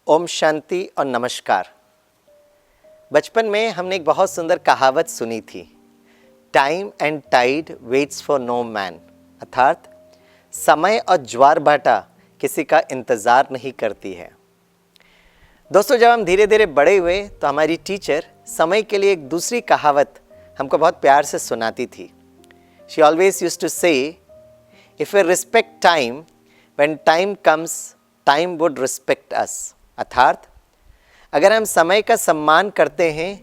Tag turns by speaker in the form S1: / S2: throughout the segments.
S1: ओम शांति और नमस्कार। बचपन में हमने एक बहुत सुंदर कहावत सुनी थी, time and tide waits for no man, अर्थात समय और ज्वार भाटा किसी का इंतज़ार नहीं करती है। दोस्तों, जब हम धीरे धीरे बड़े हुए तो हमारी टीचर समय के लिए एक दूसरी कहावत हमको बहुत प्यार से सुनाती थी। She always used to say, if we respect time, when time comes time would respect us. अर्थात अगर हम समय का सम्मान करते हैं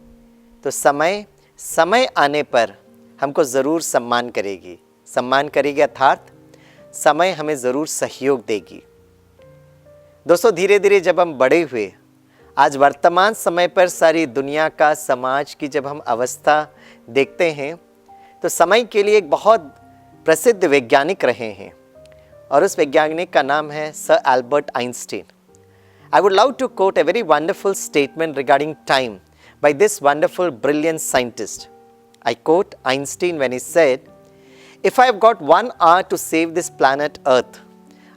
S1: तो समय आने पर हमको ज़रूर सम्मान करेगी, अर्थात समय हमें ज़रूर सहयोग देगी। दोस्तों, धीरे धीरे जब हम बड़े हुए, आज वर्तमान समय पर सारी दुनिया का, समाज की जब हम अवस्था देखते हैं तो समय के लिए एक बहुत प्रसिद्ध वैज्ञानिक रहे हैं और उस वैज्ञानिक का नाम है sir Albert Einstein. I would love to quote a very wonderful statement regarding time by this wonderful, brilliant scientist. I quote Einstein when he said, "If I have got 1 hour to save this planet Earth,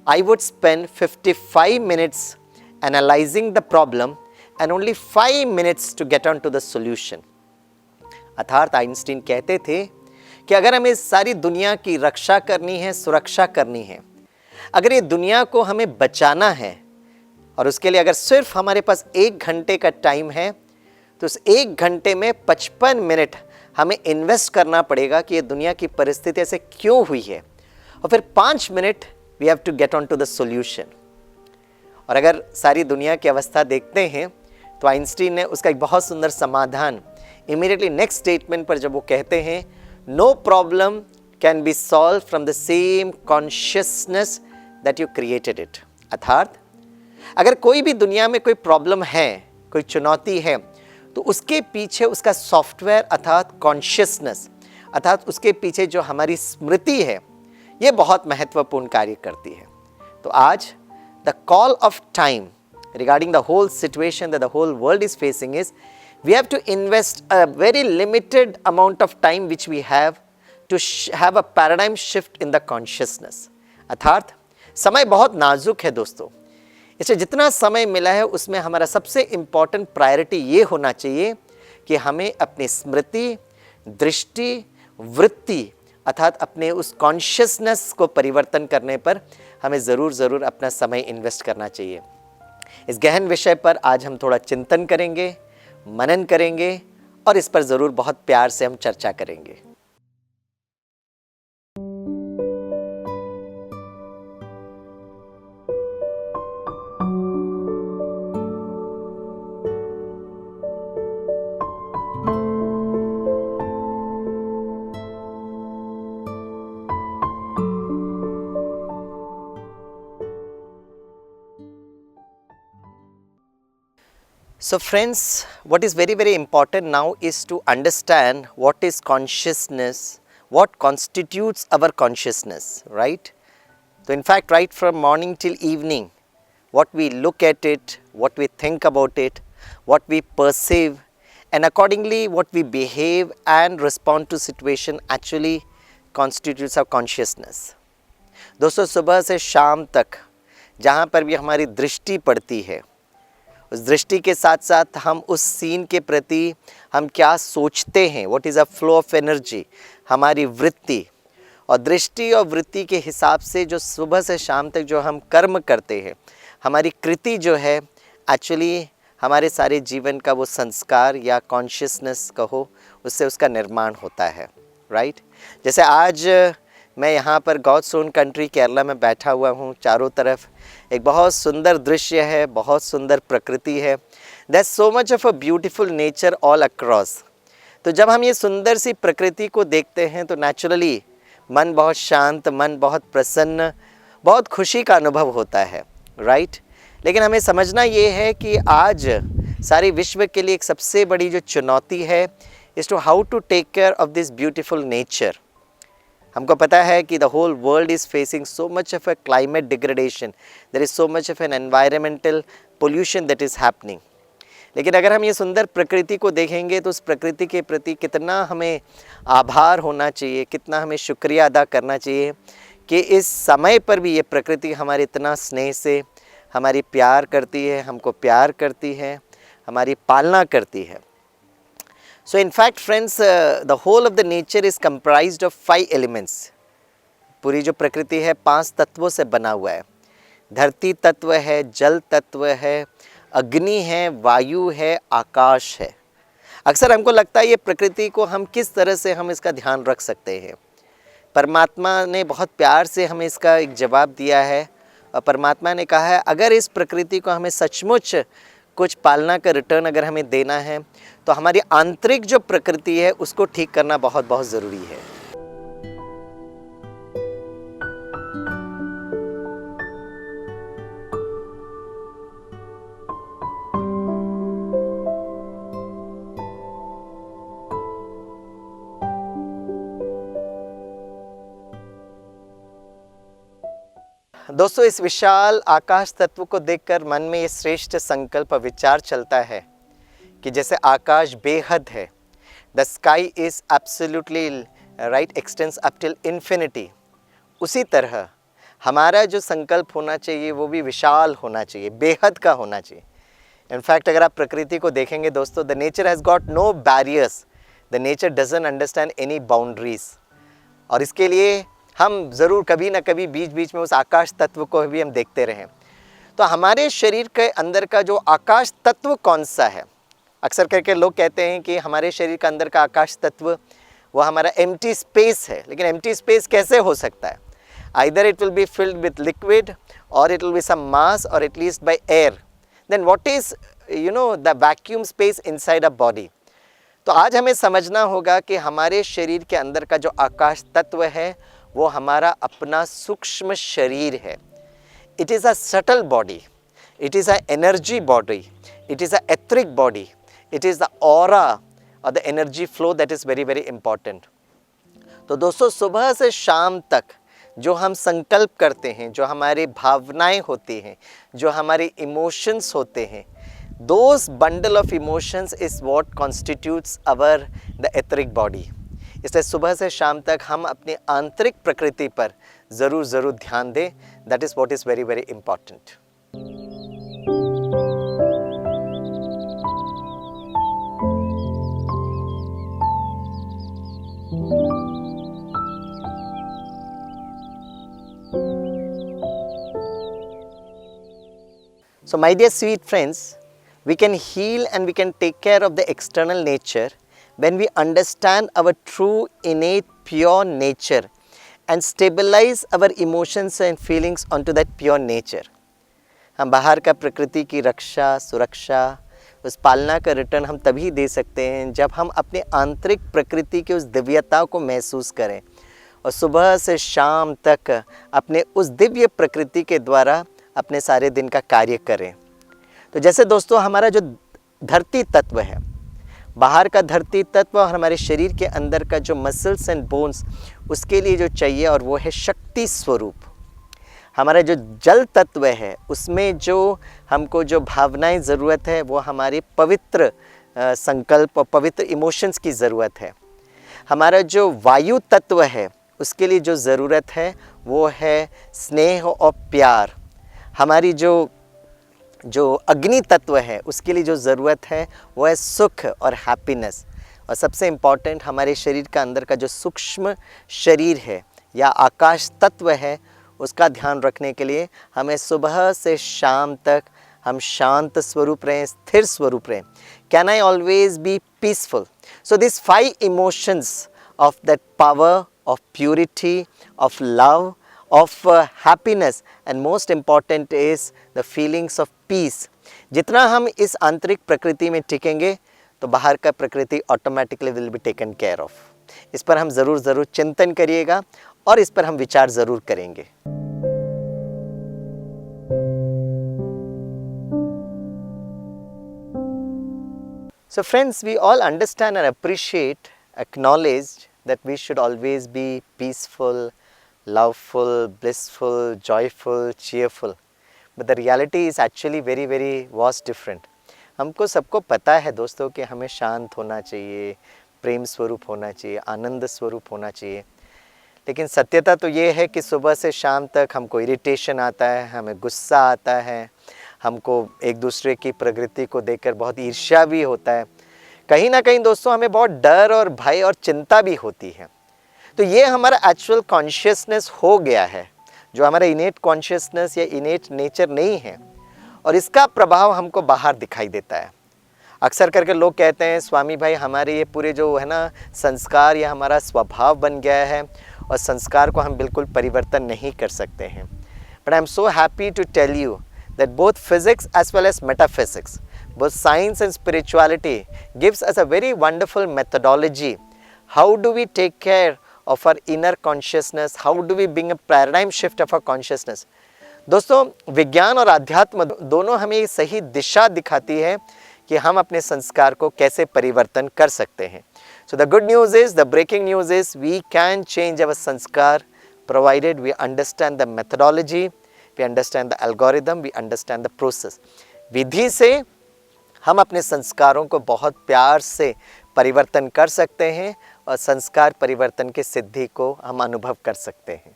S1: I would spend 55 minutes analyzing the problem and only 5 minutes to get on to the solution." अर्थात Einstein कहते थे कि अगर हमें सारी दुनिया की रक्षा करनी है, सुरक्षा करनी है, अगर ये दुनिया को हमें बचाना है और उसके लिए अगर सिर्फ हमारे पास 1 घंटे का टाइम है तो उस 1 घंटे में 55 मिनट हमें इन्वेस्ट करना पड़ेगा कि ये दुनिया की परिस्थिति ऐसे क्यों हुई है, और फिर 5 minute we have to get on to the solution. और अगर सारी दुनिया की अवस्था देखते हैं तो आइंस्टीन ने उसका एक बहुत सुंदर समाधान इमीडिएटली नेक्स्ट स्टेटमेंट पर जब वो कहते हैं, no problem can be solved from the same consciousness that you created it. अर्थात अगर कोई भी दुनिया में कोई प्रॉब्लम है, कोई चुनौती है, तो उसके पीछे उसका सॉफ्टवेयर अर्थात कॉन्शियसनेस, अर्थात उसके पीछे जो हमारी स्मृति है, ये बहुत महत्वपूर्ण कार्य करती है। तो आज the call of time regarding the whole situation that the whole world is facing is we have to invest a very limited amount of time which we have to have a paradigm shift in the consciousness. अर्थात समय बहुत नाजुक है दोस्तों, इसलिए जितना समय मिला है उसमें हमारा सबसे इम्पॉर्टेंट प्रायोरिटी ये होना चाहिए कि हमें अपनी स्मृति, दृष्टि, वृत्ति अर्थात अपने उस कॉन्शियसनेस को परिवर्तन करने पर हमें ज़रूर अपना समय इन्वेस्ट करना चाहिए। इस गहन विषय पर आज हम थोड़ा चिंतन करेंगे, मनन करेंगे और इस पर ज़रूर बहुत प्यार से हम चर्चा करेंगे। So friends, what is very important now is to understand what is consciousness, what constitutes our consciousness, right? So in fact, right from morning till evening, what we look at it, what we think about it, what we perceive, and accordingly what we behave and respond to situation actually constitutes our consciousness. दोस्तों, सुबह से शाम तक जहाँ पर भी हमारी दृष्टि पड़ती है, उस दृष्टि के साथ साथ हम उस सीन के प्रति हम क्या सोचते हैं, what is a flow of energy, हमारी वृत्ति और दृष्टि और वृत्ति के हिसाब से जो सुबह से शाम तक जो हम कर्म करते हैं, हमारी कृति जो है एक्चुअली हमारे सारे जीवन का वो संस्कार या कॉन्शियसनेस कहो, उससे उसका निर्माण होता है, राइट? जैसे आज मैं यहाँ पर गॉड्स ओन कंट्री केरला में बैठा हुआ हूँ, चारों तरफ एक बहुत सुंदर दृश्य है, बहुत सुंदर प्रकृति है, that's so much of a beautiful nature all across. तो जब हम ये सुंदर सी प्रकृति को देखते हैं तो नेचुरली मन बहुत शांत, मन बहुत प्रसन्न, बहुत खुशी का अनुभव होता है, राइट? लेकिन हमें समझना ये है कि आज सारे विश्व के लिए एक सबसे बड़ी जो चुनौती है is to how to take care of this beautiful nature. हमको पता है कि the whole world is facing so much of a climate degradation, there is so much of an environmental pollution that is happening. लेकिन अगर हम ये सुंदर प्रकृति को देखेंगे तो उस प्रकृति के प्रति कितना हमें आभार होना चाहिए, कितना हमें शुक्रिया अदा करना चाहिए कि इस समय पर भी ये प्रकृति हमारे इतना स्नेह से हमारी प्यार करती है, हमको प्यार करती है, हमारी पालना करती है। So in fact friends, the whole of the nature is comprised of 5 elements. पूरी जो प्रकृति है 5 तत्वों से बना हुआ है। धरती तत्व है, जल तत्व है, अग्नि है, वायु है, आकाश है। अक्सर हमको लगता है ये प्रकृति को हम किस तरह से हम इसका ध्यान रख सकते हैं। परमात्मा ने बहुत प्यार से हमें इसका एक जवाब दिया है और परमात्मा ने कहा है अगर इस प्रकृति को हमें सचमुच कुछ पालना का रिटर्न अगर हमें देना है तो हमारी आंतरिक जो प्रकृति है उसको ठीक करना बहुत बहुत ज़रूरी है। दोस्तों, इस विशाल आकाश तत्व को देखकर मन में ये श्रेष्ठ संकल्प विचार चलता है कि जैसे आकाश बेहद है, the sky is absolutely right x tends up till infinity, उसी तरह हमारा जो संकल्प होना चाहिए वो भी विशाल होना चाहिए, बेहद का होना चाहिए। इनफैक्ट अगर आप प्रकृति को देखेंगे दोस्तों, the nature has got no barriers, the nature doesn't understand any boundaries. और इसके लिए हम ज़रूर कभी ना कभी बीच बीच में उस आकाश तत्व को भी हम देखते रहें। तो हमारे शरीर के अंदर का जो आकाश तत्व कौन सा है? अक्सर करके लोग कहते हैं कि हमारे शरीर का अंदर का आकाश तत्व वो हमारा एम्प्टी स्पेस है। लेकिन एम्प्टी स्पेस कैसे हो सकता है? Either it will be filled with liquid or it will be some mass or at least by air. Then what is the vacuum space inside a body? तो आज हमें समझना होगा कि हमारे शरीर के अंदर का जो आकाश तत्व है वो हमारा अपना सूक्ष्म शरीर है। It is a subtle body, it is a energy body, it is a etheric body, it is the aura और the energy flow that is very very important. तो दोस्तों, सुबह से शाम तक जो हम संकल्प करते हैं, जो हमारी भावनाएं होती हैं, जो हमारे इमोशंस होते हैं, those bundle of emotions is what constitutes our the etheric body. इसलिए सुबह से शाम तक हम अपनी आंतरिक प्रकृति पर ज़रूर ध्यान दें। That is what is very very important. So my dear sweet friends, we can heal and we can take care of the external nature when we understand our true innate pure nature and stabilize our emotions and feelings onto that pure nature. हम बाहर का प्रकृति की रक्षा, सुरक्षा, उस पालना का return हम तभी दे सकते हैं जब हम अपने आंतरिक प्रकृति की उस दिव्यता को महसूस करें और सुबह से शाम तक अपने उस दिव्य प्रकृति के द्वारा अपने सारे दिन का कार्य करें। तो जैसे दोस्तों हमारा जो धरती तत्व है, बाहर का धरती तत्व और हमारे शरीर के अंदर का जो मसल्स एंड बोन्स, उसके लिए जो चाहिए और वो है शक्ति स्वरूप। हमारा जो जल तत्व है उसमें जो हमको जो भावनाएं ज़रूरत है वो हमारे पवित्र संकल्प और पवित्र इमोशंस की ज़रूरत है। हमारा जो वायु तत्व है उसके लिए जो ज़रूरत है वो है स्नेह और प्यार। हमारी जो अग्नि तत्व है उसके लिए जो ज़रूरत है वो है सुख और हैप्पीनेस। और सबसे इम्पॉर्टेंट हमारे शरीर का अंदर का जो सूक्ष्म शरीर है या आकाश तत्व है उसका ध्यान रखने के लिए हमें सुबह से शाम तक हम शांत स्वरूप रहें, स्थिर स्वरूप रहें। Can I always be peaceful? So this 5 emotions of that power of purity, of love, of happiness and most important is the feelings of peace। जितना हम इस आंतरिक प्रकृति में टिकेंगे तो बाहर का प्रकृति automatically will be taken care of. इस पर हम ज़रूर चिंतन करिएगा और इस पर हम विचार ज़रूर करेंगे। So friends, we all understand and appreciate, acknowledge that we should always be peaceful, loveful, blissful, joyful, cheerful, but the reality is actually very very vast different। हमको सबको पता है दोस्तों कि हमें शांत होना चाहिए, प्रेम स्वरूप होना चाहिए, आनंद स्वरूप होना चाहिए, लेकिन सत्यता तो ये है कि सुबह से शाम तक हमको इरिटेशन आता है, हमें गुस्सा आता है, हमको एक दूसरे की प्रगति को देखकर बहुत ईर्ष्या भी होता है। कहीं ना कहीं दोस्तों हमें बहुत डर और भय और चिंता भी होती है। तो ये हमारा एक्चुअल कॉन्शियसनेस हो गया है, जो हमारा इनेट कॉन्शियसनेस या इनेट नेचर नहीं है, और इसका प्रभाव हमको बाहर दिखाई देता है। अक्सर करके लोग कहते हैं स्वामी भाई हमारे ये पूरे जो है ना संस्कार या हमारा स्वभाव बन गया है और संस्कार को हम बिल्कुल परिवर्तन नहीं कर सकते हैं। But I am so happy to tell you that both physics as well as metaphysics, both science and spirituality gives us a very wonderful methodology. How do we take care of our inner consciousness? How do we bring a paradigm shift of our consciousness? दोस्तों विज्ञान और अध्यात्म दोनों हमें सही दिशा दिखाती है कि हम अपने संस्कार को कैसे परिवर्तन कर सकते हैं। So the good news is, the breaking news is, we can change our sanskar provided we understand the methodology, we understand the algorithm, we understand the process. विधि से हम अपने संस्कारों को बहुत प्यार से परिवर्तन कर सकते हैं और संस्कार परिवर्तन की सिद्धि को हम अनुभव कर सकते हैं।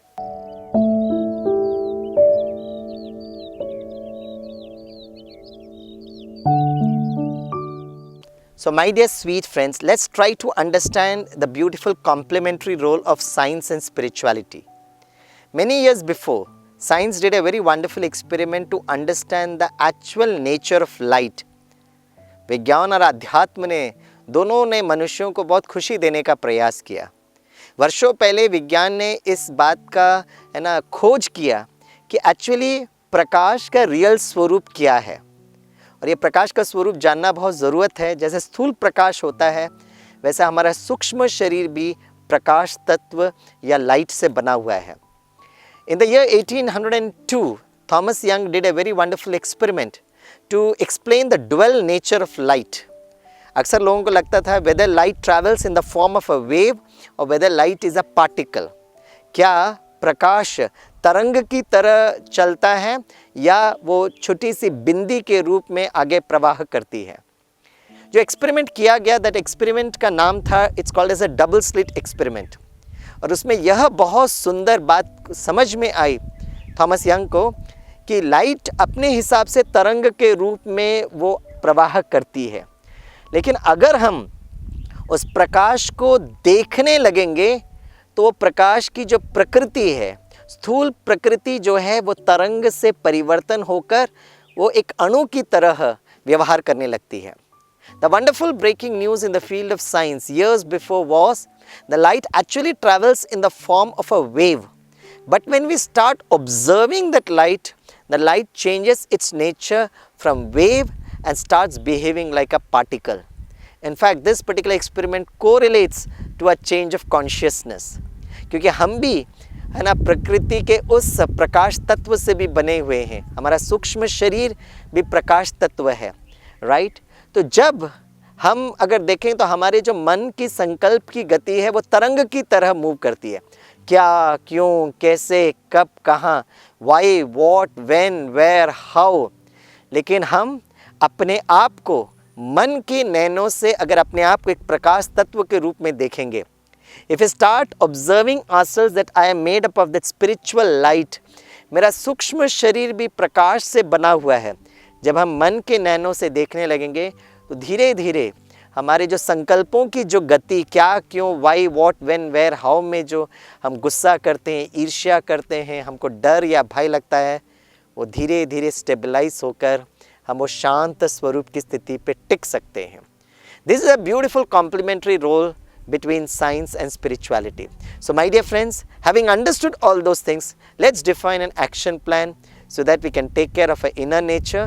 S1: So my dear sweet friends, let's try to understand the beautiful complementary role of science and spirituality. Many years before, science did a very wonderful experiment to understand the actual nature of light. विज्ञान और अध्यात्म ने दोनों ने मनुष्यों को बहुत खुशी देने का प्रयास किया। वर्षों पहले विज्ञान ने इस बात का खोज किया कि एक्चुअली प्रकाश का रियल स्वरूप क्या है, और ये प्रकाश का स्वरूप जानना बहुत ज़रूरत है। जैसे स्थूल प्रकाश होता है वैसे हमारा सूक्ष्म शरीर भी प्रकाश तत्व या लाइट से बना हुआ है। In the year 1802, Thomas Young did a very wonderful experiment to explain the dual nature of light. अक्सर लोगों को लगता था whether light travels in the form of a wave or whether light is a particle. क्या प्रकाश तरंग की तरह चलता है या वो छोटी सी बिंदी के रूप में आगे प्रवाह करती है। जो एक्सपेरिमेंट किया गया, दैट एक्सपेरिमेंट का नाम था, it's called as a double slit experiment. और उसमें यह बहुत सुंदर बात समझ में आई थॉमस यंग को कि लाइट अपने हिसाब से तरंग के रूप में वो प्रवाह करती है, लेकिन अगर हम उस प्रकाश को देखने लगेंगे तो वो प्रकाश की जो प्रकृति है, स्थूल प्रकृति जो है, वो तरंग से परिवर्तन होकर वो एक अणु की तरह व्यवहार करने लगती है। The wonderful breaking news in the field of science years before was the light actually travels in the form of a wave. But when we start observing that light, the light changes its nature from wave and starts behaving like a particle. In fact, this particular experiment correlates to a change of consciousness. क्योंकि हम भी है ना प्रकृति के उस प्रकाश तत्व से भी बने हुए हैं, हमारा सूक्ष्म शरीर भी प्रकाश तत्व है, राइट। तो जब हम अगर देखें तो हमारे जो मन की संकल्प की गति है वो तरंग की तरह मूव करती है। क्या, क्यों, कैसे, कब, कहाँ, why, what, when, where, how. लेकिन हम अपने आप को मन की नैनों से अगर अपने आप को एक प्रकाश तत्व के रूप में देखेंगे, if we start observing ourselves that I am made up of that spiritual light, मेरा सूक्ष्म शरीर भी प्रकाश से बना हुआ है, जब हम मन के नैनों से देखने लगेंगे तो धीरे धीरे हमारे जो संकल्पों की जो गति, क्या, क्यों, why, what, when, where, how में जो हम गुस्सा करते हैं, ईर्ष्या करते हैं, हमको डर या भय लगता है, वो धीरे धीरे स्टेबलाइज होकर हम वो शांत स्वरूप की स्थिति पे टिक सकते हैं। This is a beautiful complementary role between science and spirituality. So my dear friends, having understood all those things, let's define an action plan so that we can take care of our inner nature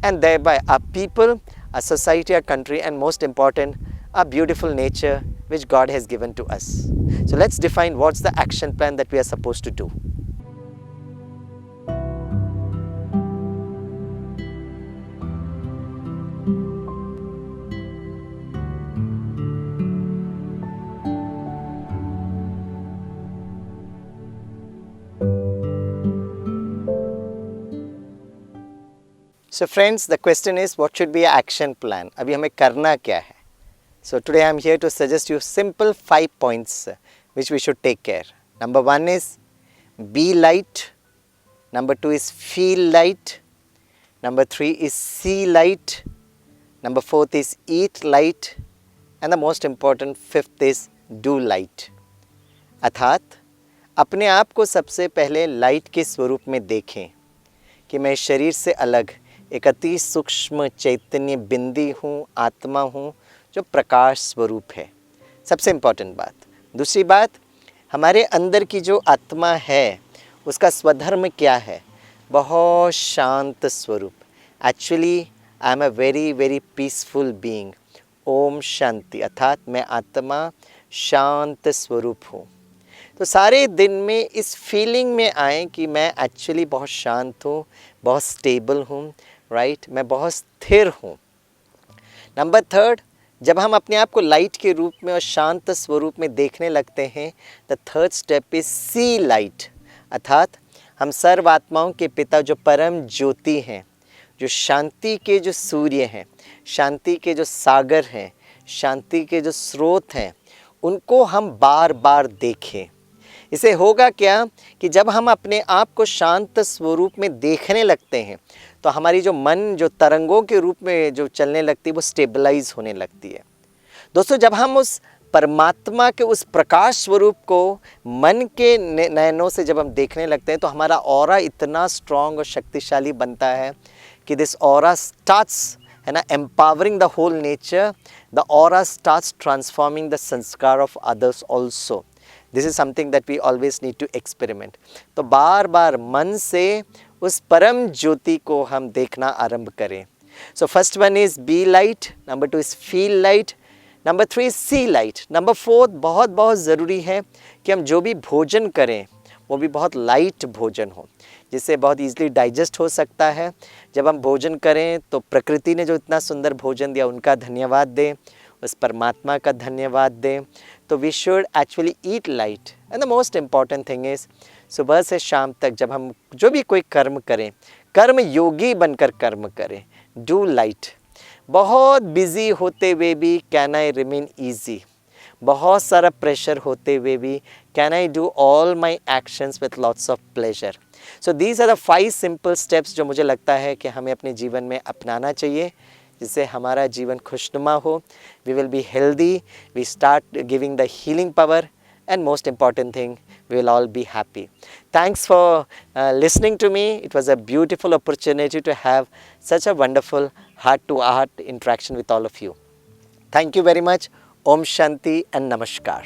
S1: and thereby our people, our society, our country, and most important, our beautiful nature which God has given to us. So let's define what's the action plan that we are supposed to do. So friends, the question is what should be an action plan? अभी हमें करना क्या है? So today I am here to suggest you simple 5 points which we should take care. Number one is be light. Number two is feel light. Number three is see light. Number fourth is eat light. And the most important fifth is do light. अर्थात अपने आप को सबसे पहले light के स्वरूप में देखें कि मैं शरीर से अलग एक अति सूक्ष्म चैतन्य बिंदी हूँ, आत्मा हूँ जो प्रकाश स्वरूप है। सबसे इम्पॉर्टेंट बात। दूसरी बात, हमारे अंदर की जो आत्मा है उसका स्वधर्म क्या है? बहुत शांत स्वरूप। Actually I am a very very peaceful being. ओम शांति, अर्थात मैं आत्मा शांत स्वरूप हूँ। तो सारे दिन में इस फीलिंग में आए कि मैं एक्चुअली बहुत शांत हूँ, बहुत स्टेबल हूँ, राइट, मैं बहुत स्थिर हूँ। नंबर थर्ड, जब हम अपने आप को लाइट के रूप में और शांत स्वरूप में देखने लगते हैं, the third step is see light, अर्थात हम सर्व आत्माओं के पिता जो परम ज्योति हैं, जो शांति के जो सूर्य हैं, शांति के जो सागर हैं, शांति के जो स्रोत हैं, उनको हम बार बार देखें। इसे होगा क्या कि जब हम अपने आप को शांत स्वरूप में देखने लगते हैं तो हमारी जो मन जो तरंगों के रूप में जो चलने लगती है वो स्टेबलाइज होने लगती है। दोस्तों, जब हम उस परमात्मा के उस प्रकाश स्वरूप को मन के नयनों से जब हम देखने लगते हैं तो हमारा ऑरा इतना स्ट्रॉन्ग और शक्तिशाली बनता है कि दिस ऑरा स्टार्ट्स, है ना, empowering the whole nature. The aura starts transforming the sanskar of others also. This is something that we always need to experiment. तो बार बार मन से उस परम ज्योति को हम देखना आरंभ करें। So first one is be light, number two is feel light, number three see light, number fourth बहुत बहुत ज़रूरी है कि हम जो भी भोजन करें वो भी बहुत लाइट भोजन हो, जिससे बहुत ईजिली डाइजेस्ट हो सकता है। जब हम भोजन करें तो प्रकृति ने जो इतना सुंदर भोजन दिया उनका धन्यवाद दें, उस परमात्मा का धन्यवाद दें। तो we should actually eat light. And the most important thing is सुबह से शाम तक जब हम जो भी कोई कर्म करें, कर्म योगी बनकर कर्म करें। Do light. बहुत बिजी होते हुए भी कैन आई रिमेन ईजी, बहुत सारा प्रेशर होते हुए भी can I do all my actions with lots of pleasure. So these are the 5 simple steps जो मुझे लगता है कि हमें अपने जीवन में अपनाना चाहिए, जिससे हमारा जीवन खुशनुमा हो। We will be healthy, we start giving the healing power, and most important thing, we will all be happy. Thanks for listening to me. It was a beautiful opportunity to have such a wonderful heart-to-heart interaction with all of you. Thank you very much. Om Shanti and Namaskar.